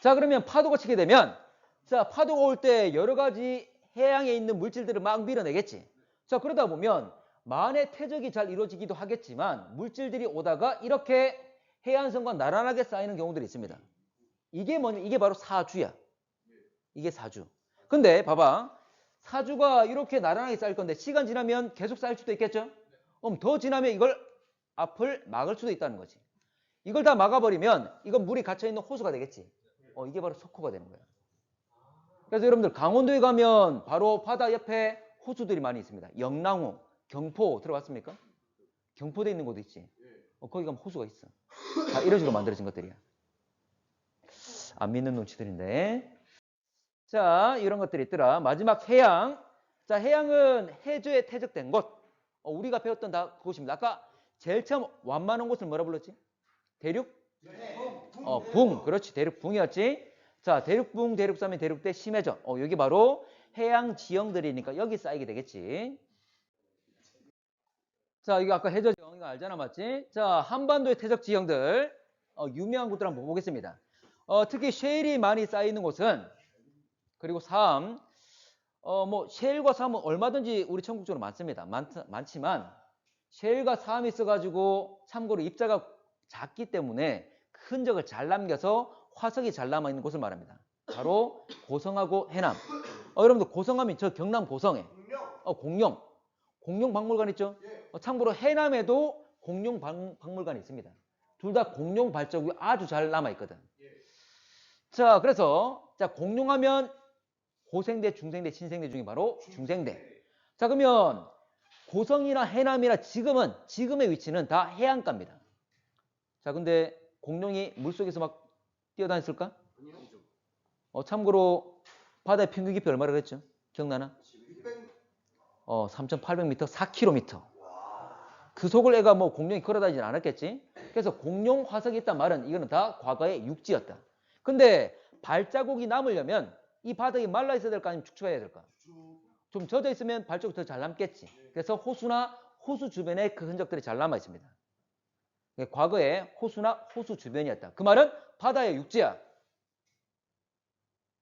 자, 그러면 파도가 치게 되면 자, 파도가 올 때 여러 가지 해양에 있는 물질들을 막 밀어내겠지. 자, 그러다 보면 만의 퇴적이 잘 이루어지기도 하겠지만 물질들이 오다가 이렇게 해안선과 나란하게 쌓이는 경우들이 있습니다. 이게 뭐냐? 이게 바로 사주야. 이게 사주. 근데 봐봐. 사주가 이렇게 나란하게 쌓일 건데 시간 지나면 계속 쌓일 수도 있겠죠? 그럼 더 지나면 이걸 앞을 막을 수도 있다는 거지. 이걸 다 막아버리면 이건 물이 갇혀있는 호수가 되겠지. 이게 바로 석호가 되는 거야. 그래서 여러분들 강원도에 가면 바로 바다 옆에 호수들이 많이 있습니다. 영랑호, 경포 들어봤습니까? 경포대에 있는 곳도 있지. 거기 가면 호수가 있어. 다 이런 식으로 만들어진 것들이야. 안 믿는 눈치들인데. 자, 이런 것들이 있더라. 마지막 해양. 자, 해양은 해저에 퇴적된 곳. 우리가 배웠던 다 그곳입니다. 아까 제일 처음 완만한 곳을 뭐라 불렀지? 대륙? 붕. 그렇지. 대륙붕이었지. 자, 대륙붕, 대륙삼면, 대륙대, 심해전. 여기 바로 해양 지형들이니까 여기 쌓이게 되겠지. 자, 이거 아까 해저지형 이거 알잖아, 맞지? 자, 한반도의 퇴적 지형들 유명한 곳들 한번 보겠습니다. 특히 셰일이 많이 쌓이는 곳은 그리고 삶, 뭐 셰일과 삶은 얼마든지 우리 전국적으로 많습니다. 많지만 셰일과 삶이 있어가지고 참고로 입자가 작기 때문에 흔적을 잘 남겨서 화석이 잘 남아있는 곳을 말합니다. 바로 고성하고 해남. 여러분들 고성하면 저 경남 고성에 공룡 박물관 있죠? 참고로 해남에도 공룡 박물관이 있습니다. 둘 다 공룡 발자국이 아주 잘 남아있거든. 자, 그래서 자 공룡하면 고생대, 중생대, 신생대 중에 바로 중생대. 자, 그러면 고성이나 해남이나 지금의 위치는 다 해안가입니다. 자, 근데 공룡이 물속에서 막 뛰어다녔을까? 참고로 바다의 평균 깊이 얼마나 그랬죠? 기억나나? 3,800m, 4km. 그 속을 애가 뭐 공룡이 걸어다니진 않았겠지? 그래서 공룡 화석이 있단 말은 이거는 다 과거의 육지였다. 근데 발자국이 남으려면 이 바닥이 말라 있어야 될까 아니면 축축해야 될까? 좀 젖어 있으면 발자국이 더 잘 남겠지. 그래서 호수나 호수 주변에 그 흔적들이 잘 남아 있습니다. 과거에 호수나 호수 주변이었다. 그 말은 바다의 육지야.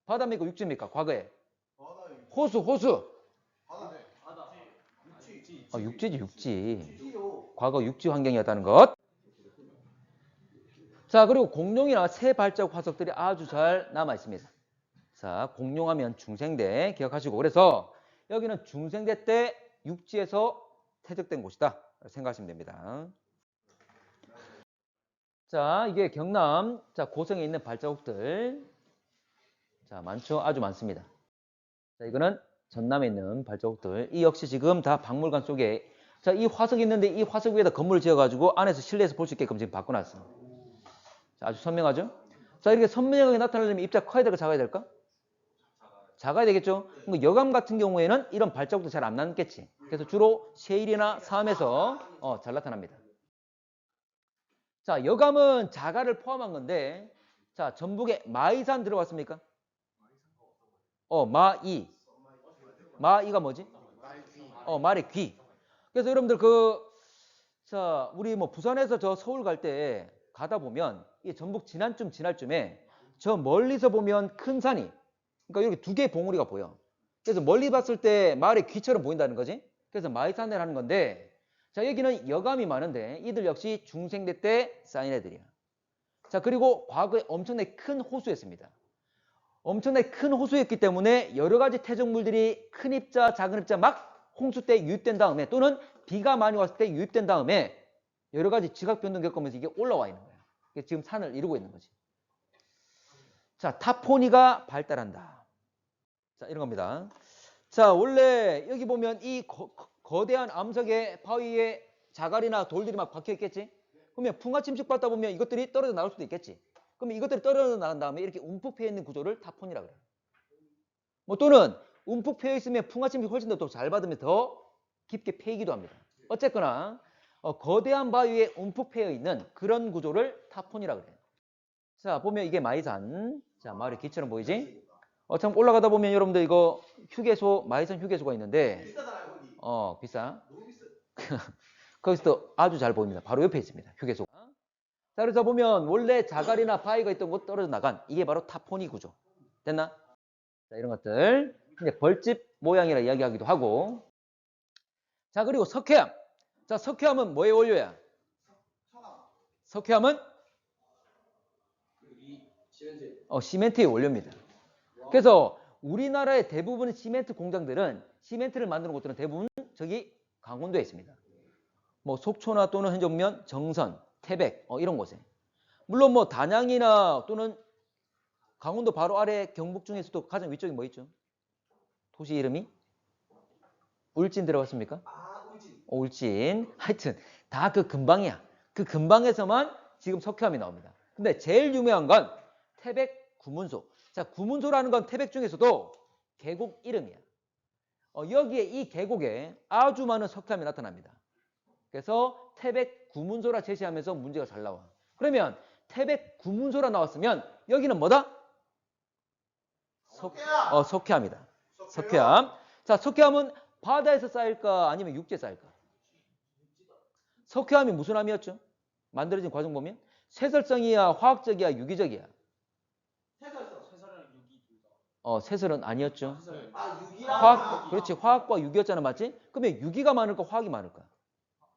바다입니까 육지입니까? 과거에 호수. 육지지 육지. 과거 육지 환경이었다는 것. 자, 그리고 공룡이나 새 발자국 화석들이 아주 잘 남아 있습니다. 자, 공룡하면 중생대 기억하시고, 그래서 여기는 중생대 때 육지에서 퇴적된 곳이다 생각하시면 됩니다. 자, 이게 경남 고성에 있는 발자국들. 자, 많죠? 아주 많습니다. 자, 이거는 전남에 있는 발자국들. 이 역시 지금 다 박물관 속에 자, 이 화석이 있는데 이 화석 위에다 건물을 지어가지고 안에서 실내에서 볼 수 있게끔 지금 바꿔놨어. 자, 아주 선명하죠? 자, 이렇게 선명하게 나타나려면 입자 커야 될까 작아야 될까? 작아야 되겠죠? 여감 같은 경우에는 이런 발자국도 잘 안 남겠지. 그래서 주로 셰일이나 삶에서 잘 나타납니다. 자, 여감은 자가를 포함한 건데, 자, 전북에 마이산 들어봤습니까? 마이. 마이가 뭐지? 말의 귀. 그래서 여러분들 자, 우리 뭐 부산에서 저 서울 갈 때 가다 보면 이 전북 지날 쯤에 저 멀리서 보면 큰 산이, 그러니까 여기 두 개의 봉우리가 보여. 그래서 멀리 봤을 때 말의 귀처럼 보인다는 거지. 그래서 마이산을 하는 건데, 자, 여기는 여감이 많은데 이들 역시 중생대 때 쌓인 애들이야. 자, 그리고 과거에 엄청나게 큰 호수였습니다. 엄청나게 큰 호수였기 때문에 여러 가지 태적물들이 큰 입자, 작은 입자 막 홍수 때 유입된 다음에 또는 비가 많이 왔을 때 유입된 다음에 여러 가지 지각 변동 겪으면서 이게 올라와 있는 거예요. 이게 지금 산을 이루고 있는 거지. 자, 타포니가 발달한다. 자, 이런 겁니다. 자, 원래 여기 보면 이 거대한 암석의 바위에 자갈이나 돌들이 막 박혀 있겠지? 그러면 풍화 침식 받다 보면 이것들이 떨어져 나올 수도 있겠지? 그러면 이것들이 떨어져 나간 다음에 이렇게 움푹 패여 있는 구조를 타폰이라고 그래요. 뭐 또는 움푹 패여 있으면 풍화 침식 훨씬 더 잘 받으면 더 깊게 패이기도 합니다. 어쨌거나 거대한 바위에 움푹 패여 있는 그런 구조를 타폰이라고 그래요. 자, 보면 이게 마이산. 자, 마을의 기처럼 보이지? 참 올라가다 보면 여러분들 이거 휴게소, 마이산 휴게소가 있는데 비싸잖아요, 거기. 비싸. 너무 비싸. 거기서도 아주 잘 보입니다. 바로 옆에 있습니다. 휴게소가. 자, 그래서 보면 원래 자갈이나 바위가 있던 곳 떨어져 나간 이게 바로 타포니 구조. 됐나? 자, 이런 것들. 이제 벌집 모양이라 이야기하기도 하고. 자, 그리고 석회암. 자, 석회암은 뭐의 원료야? 석회암은 시멘트의 원료입니다. 그래서 우리나라의 대부분의 시멘트 공장들은 시멘트를 만드는 곳들은 대부분 저기 강원도에 있습니다. 뭐 속초나 또는 현재 보면 정선, 태백 이런 곳에. 물론 뭐 단양이나 또는 강원도 바로 아래 경북 중에서도 가장 위쪽에 뭐 있죠? 도시 이름이? 울진 들어봤습니까? 아, 울진. 울진. 하여튼 다 그 근방이야. 그 근방에서만 지금 석회암이 나옵니다. 근데 제일 유명한 건 태백 구문소. 자, 구문소라는 건 태백 중에서도 계곡 이름이야. 여기에 이 계곡에 아주 많은 석회암이 나타납니다. 그래서 태백 구문소라 제시하면서 문제가 잘 나와. 그러면 태백 구문소라 나왔으면 여기는 뭐다? 석회암이다. 석회암. 자, 석회암은 바다에서 쌓일까 아니면 육지에 쌓일까? 석회암이 무슨 암이었죠? 만들어진 과정 보면 세설성이야, 화학적이야, 유기적이야? 세설은 아니었죠. 아, 유기랑 화학, 그렇지. 화학과 유기였잖아, 맞지? 그러면 유기가 많을까, 화학이 많을까?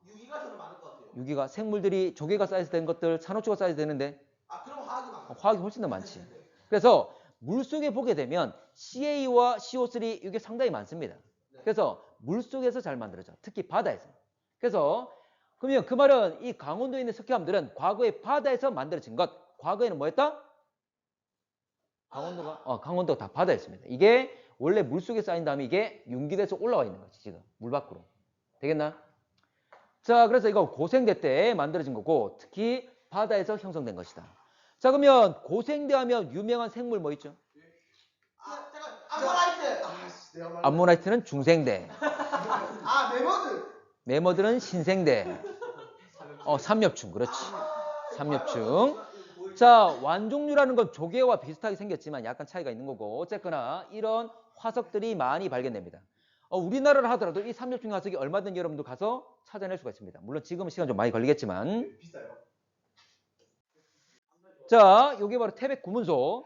유기가 저는 많을 것 같아요. 유기가 생물들이 조개가 쌓여서 된 것들, 산호초가 쌓여서 되는데 그럼 화학이 많아요. 화학이 훨씬 더 많지. 그래서 물속에 보게 되면 Ca와 CO3 이게 상당히 많습니다. 그래서 물속에서 잘 만들어져. 특히 바다에서. 그래서 그러면 그 말은 이 강원도에 있는 석회암들은 과거에 바다에서 만들어진 것. 과거에는 뭐였다? 강원도가 다 바다였습니다. 이게 원래 물속에 쌓인 다음에 이게 융기돼서 올라와 있는 거지, 지금. 물 밖으로. 되겠나? 자, 그래서 이거 고생대 때 만들어진 거고, 특히 바다에서 형성된 것이다. 자, 그러면 고생대 하면 유명한 생물 뭐 있죠? 암모나이트. 암모나이트는 중생대. 메머드. 메머드는 신생대. 삼엽충. 그렇지. 삼엽충. 자, 완종류라는 건 조개와 비슷하게 생겼지만 약간 차이가 있는 거고, 어쨌거나 이런 화석들이 많이 발견됩니다. 우리나라를 하더라도 이 삼엽충 화석이 얼마든지 여러분들 가서 찾아낼 수가 있습니다. 물론 지금은 시간 좀 많이 걸리겠지만. 비싸요. 자, 요게 바로 태백 구문소.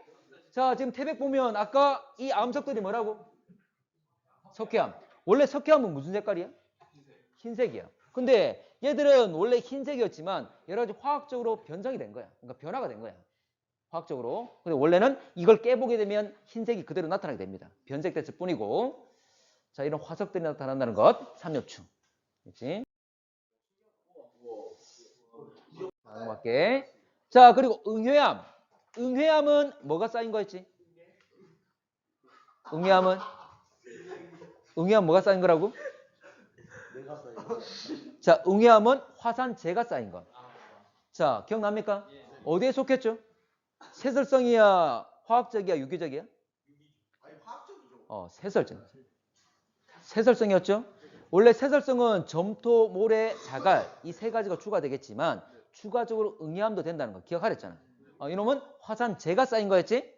자, 지금 태백 보면 아까 이 암석들이 뭐라고? 석회암. 원래 석회암은 무슨 색깔이야? 흰색이야. 근데 얘들은 원래 흰색이었지만 여러 가지 화학적으로 변성이 된 거야. 그러니까 변화가 된 거야. 화학적으로. 근데 원래는 이걸 깨보게 되면 흰색이 그대로 나타나게 됩니다. 변색됐을 뿐이고. 자, 이런 화석들이 나타난다는 것. 삼엽충. 그렇지? 넘어갈게. 자, 그리고 응회암. 응회암은 뭐가 쌓인 거였지? 응회암은 뭐가 쌓인 거라고? 자, 응회암은 화산재가 쌓인 것. 자, 기억납니까? 어디에 속했죠? 세설성이야, 화학적이야, 유기적이야? 세설적. 세설성이었죠? 원래 세설성은 점토, 모래, 자갈 이 세 가지가 추가되겠지만 추가적으로 응회암도 된다는 거 기억하랬잖아. 이놈은 화산재가 쌓인 거였지?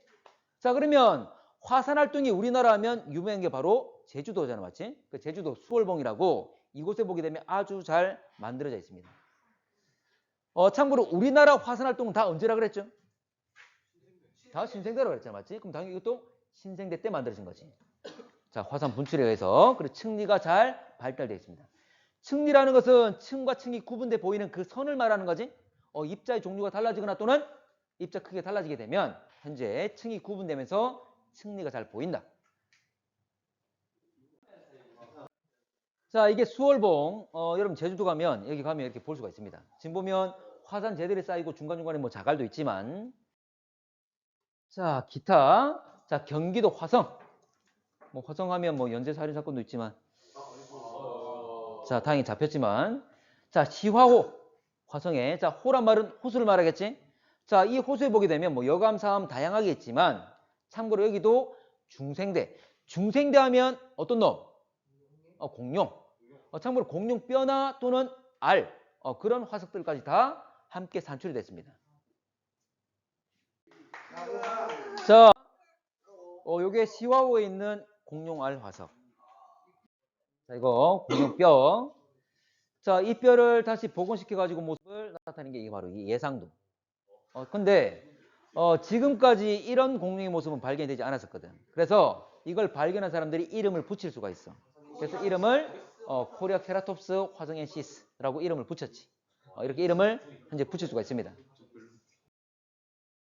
자, 그러면 화산활동이 우리나라 하면 유명한 게 바로 제주도잖아, 맞지? 그 제주도 수월봉이라고 이곳에 보게 되면 아주 잘 만들어져 있습니다. 참고로 우리나라 화산활동은 다 언제라 그랬죠? 다 신생대라고 그랬잖아, 맞지? 그럼 당연히 이것도 신생대 때 만들어진 거지. 자, 화산 분출에 의해서 그리고 층리가 잘 발달되어 있습니다. 층리라는 것은 층과 층이 구분돼 보이는 그 선을 말하는 거지. 입자의 종류가 달라지거나 또는 입자 크기가 달라지게 되면 현재 층이 구분되면서 승리가 잘 보인다. 자, 이게 수월봉. 여러분 제주도 가면 여기 가면 이렇게 볼 수가 있습니다. 지금 보면 화산 재들이 쌓이고 중간중간에 뭐 자갈도 있지만, 자, 기타. 자, 경기도 화성. 뭐 화성하면 뭐 연쇄 살인 사건도 있지만, 자, 다행히 잡혔지만, 자, 시화호. 화성에. 자, 호란 말은 호수를 말하겠지? 자, 이 호수에 보게 되면 뭐 여감, 사암 다양하게 있지만, 참고로 여기도 중생대. 중생대 하면 어떤 놈? 공룡. 참고로 공룡 뼈나 또는 알. 그런 화석들까지 다 함께 산출이 됐습니다. 자, 요게 시화호에 있는 공룡 알 화석. 자, 이거 공룡 뼈. 자, 이 뼈를 다시 복원시켜가지고 모습을 나타내는 게 이게 바로 이 예상도. 근데 지금까지 이런 공룡의 모습은 발견되지 않았었거든. 그래서 이걸 발견한 사람들이 이름을 붙일 수가 있어. 그래서 이름을 코리아 케라톱스 화성엔시스라고 이름을 붙였지. 이렇게 이름을 현재 붙일 수가 있습니다.